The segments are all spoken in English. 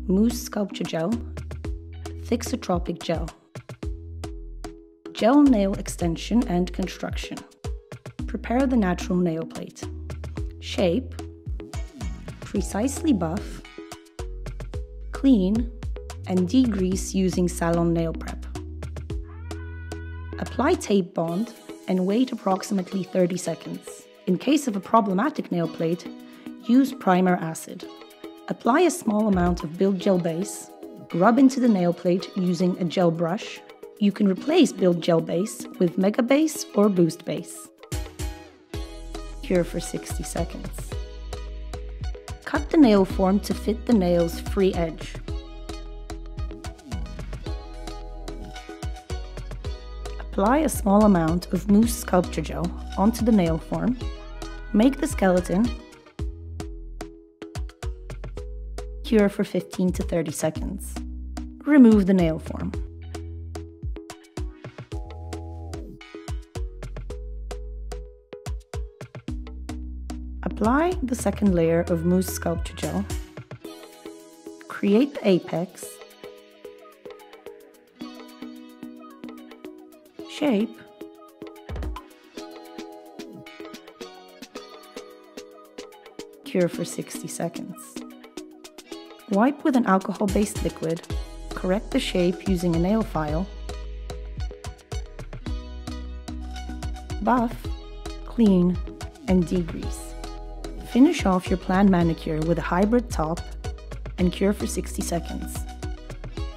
Mousse Sculpture Gel, Tiksotropic Gel. Gel nail extension and construction. Prepare the natural nail plate. Shape, precisely buff, clean, and degrease using salon nail prep. Apply tape bond and wait approximately 30 seconds. In case of a problematic nail plate, use primer acid. Apply a small amount of build gel base, rub into the nail plate using a gel brush. You can replace build gel base with mega base or boost base. Cure for 60 seconds. Cut the nail form to fit the nail's free edge. Apply a small amount of mousse sculpture gel onto the nail form. Make the skeleton. Cure for 15 to 30 seconds. Remove the nail form. Apply the second layer of mousse sculpture gel. Create the apex. Shape. Cure for 60 seconds. Wipe with an alcohol-based liquid. Correct the shape using a nail file. Buff, clean, and degrease. Finish off your planned manicure with a hybrid top and cure for 60 seconds.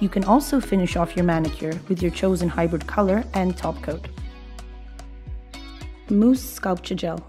You can also finish off your manicure with your chosen hybrid color and top coat. Mousse Sculpture Gel.